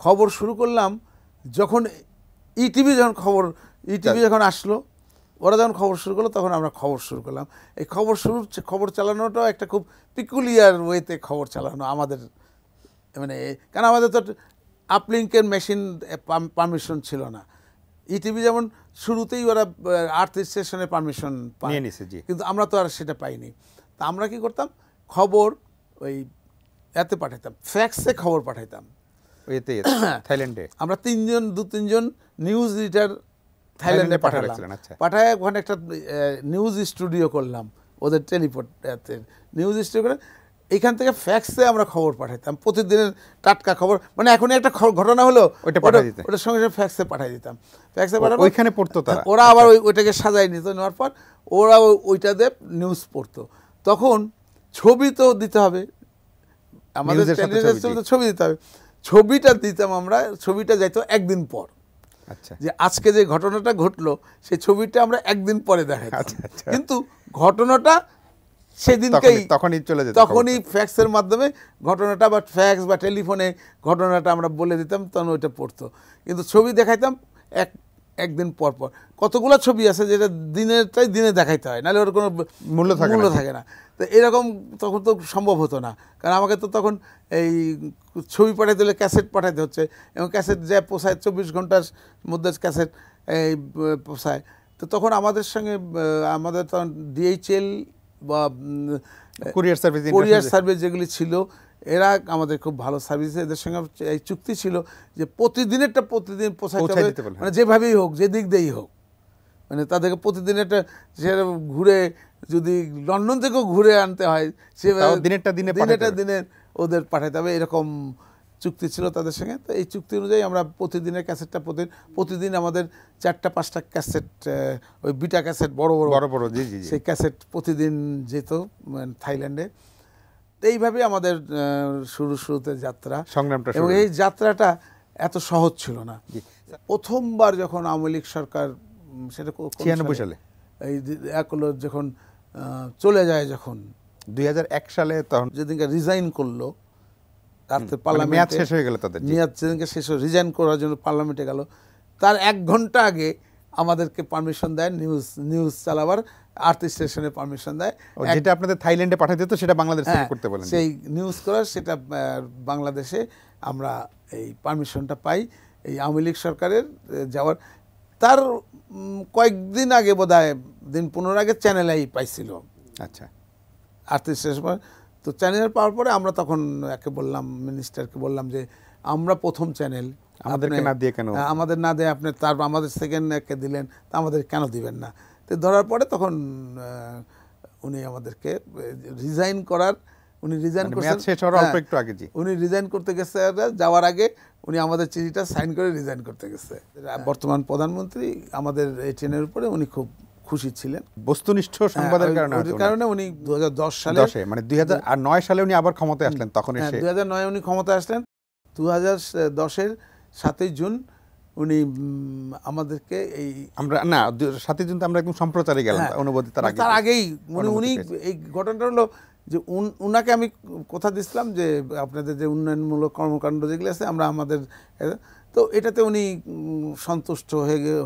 খবর শুরু করলাম যখন ইটিভি যখন আসলো, ওরা যখন খবর শুরু করলো তখন আমরা খবর শুরু করলাম। এই খবর চালানোটাও একটা খুব পিকুলিয়ার ওয়েতে খবর চালানো আমাদের, মানে কারণ আমাদের তো আপলিঙ্কের মেশিন পারমিশন ছিল না। ইটিভি যেমন শুরুতেই ওরা আর্থ স্টেশনের পারমিশন নিয়ে নিছে, জি, কিন্তু আমরা তো আর সেটা পাইনি। তা আমরা কি করতাম, খবর ওই এতে পাঠাইতাম, ফ্যাক্সে খবর পাঠাইতাম। থাইল্যান্ডে আমরা দু তিনজন নিউজ রিডার থাইল্যান্ডে পাঠালাম। পাঠায় ওখানে একটা নিউজ স্টুডিও করলাম, ওদের টেলিপোর্টের নিউজ স্টুডিও করে এইখান থেকে ফ্যাক্সে আমরা খবর পাঠাইতাম, প্রতিদিনের টাটকা খবর। মানে এখন একটা ঘটনা হলো ওটার সঙ্গে সঙ্গে ফ্যাক্সে পাঠাই দিতাম। ফ্যাক্সে পাঠাবো, ওইখানে পড়তো তারা, ওরা আবার ওইটাকে সাজাই নিত, নেওয়ার পর ওরা ওইটা দিয়ে নিউজ পড়তো। তখন ছবি তো দিতে হবে, আমাদের ছবি দিতে হবে। ছবিটা দিতাম আমরা, ছবিটা যাইতো একদিন পর। আচ্ছা, যে আজকে যে ঘটনাটা ঘটলো সেই ছবিটা আমরা একদিন পরে দেখাইতাম, কিন্তু ঘটনাটা সেদিনকেই তখনই ফ্যাক্সের মাধ্যমে ঘটনাটা বা ফ্যাক্স বা টেলিফোনে ঘটনাটা আমরা বলে দিতাম, তখন ওইটা পড়তো। কিন্তু ছবি দেখাইতাম একদিন পর পর। কতগুলো ছবি আছে যেটা দিনেরটাই দিনে দেখাইতে হয়, নাহলে ওর কোনো মূল্য থাকে না। তো এরকম তখন তো সম্ভব হতো না, কারণ আমাকে তো তখন এই ছবি পাঠাইতে হলে ক্যাসেট পাঠাইতে হচ্ছে, এবং ক্যাসেট যা পোষায় 24 ঘন্টার মধ্যে ক্যাসেট এই পোষায়। তো তখন আমাদের সঙ্গে আমাদের তখন ডিএইচএল বা কুরিয়ার সার্ভিস যেগুলি ছিল, এরা আমাদের খুব ভালো সার্ভিস। এদের সঙ্গে এই চুক্তি ছিল যে প্রতিদিন পৌঁছাইতে হবে, মানে যেভাবেই হোক, যে দিক দিয়েই হোক, মানে তাদেরকে প্রতিদিন একটা ঘুরে, যদি লন্ডন থেকেও ঘুরে আনতে হয় সেভাবে দিনে ওদের পাঠাতে হবে, এরকম চুক্তি ছিল তাদের সঙ্গে। তো এই চুক্তি অনুযায়ী আমরা প্রতিদিনের ক্যাসেটটা প্রতিদিন আমাদের 4-5টা ক্যাসেট, ওই বিটা ক্যাসেট বড় বড় সেই ক্যাসেট প্রতিদিন যেত থাইল্যান্ডে। এইভাবে আমাদের শুরুতে যাত্রা সংগ্রামটা। এবং এই যাত্রাটা এত সহজ ছিল না। প্রথমবার যখন আওয়ামী লীগ সরকার, সেটা 96 সালে এই যখন চলে যায়, যখন 2001 সালে, তখন যেদিনকে রিজাইন করলো, মেয়াদ শেষ হয়ে গেল, তাদের মেয়াদ যেদিনকে শেষ হয়ে রিজাইন করার জন্য পার্লামেন্টে গেল, তার 1 ঘন্টা আগে আমাদেরকে পারমিশন দেয় নিউজ চালাবার, আর্থ স্টেশনে পারমিশন দেয়। যেটা আপনাদের থাইল্যান্ডে পাঠাতে হতো সেটা বাংলাদেশে করতে বলেন, সেই নিউজ করার, সেটা বাংলাদেশে আমরা এই পারমিশনটা পাই এই আওয়ামী লীগ সরকারের যাওয়ার। তার কয়েকদিন আগে, বোধহয় দিন 15 আগে চ্যানেল আই পাইছিল। আচ্ছা, আর্থ স্টেশন। তো চ্যানেল পাওয়ার পরে আমরা তখন মিনিস্টারকে বললাম যে আমরা প্রথম চ্যানেল, আমাদেরকে না দিয়ে কেন, আমাদের না দিয়ে আপনি আমাদের সেকেন্ড একে দিলেন, তা আমাদের কেন দিবেন না? তো ধরার পরে তখন উনি আমাদেরকে রিজাইন করতে গেছে, যাওয়ার আগে উনি আমাদের চিঠিটা সাইন করে রিজাইন করতে গেছে। বর্তমান প্রধানমন্ত্রী আমাদের এই ট্রেনের উপরে উনি খুব খুশি ছিলেন, বস্তুনিষ্ঠ সংবাদের কারণে। উনি 2010 সালে, মানে 2009 সালে উনি আবার ক্ষমতায় আসলেন। তখন 2009 উনি ক্ষমতায় আসলেন। 2010-এর 7ই জুন উনি আমাদেরকে এই আমরা 7ই জুন তো আমরা একদম সম্প্রচারে গেলাম, অনুমতি তার আগেই উনি এই ঘটনাটা হলো যে উনাকে আমি কথা দিছিলাম যে আপনাদের যে উন্নয়নমূলক কর্মকাণ্ড যেগুলো আছে আমরা আমাদের, তো এটাতে উনি সন্তুষ্ট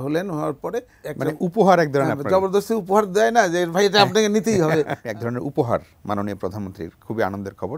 হলেন। হওয়ার পরে মানে উপহার, এক ধরনের জবরদস্তি উপহার দেয় না যে ভাই এটা আপনাকে নিতেই হবে, এক ধরনের উপহার মাননীয় প্রধানমন্ত্রীর। খুবই আনন্দের খবর।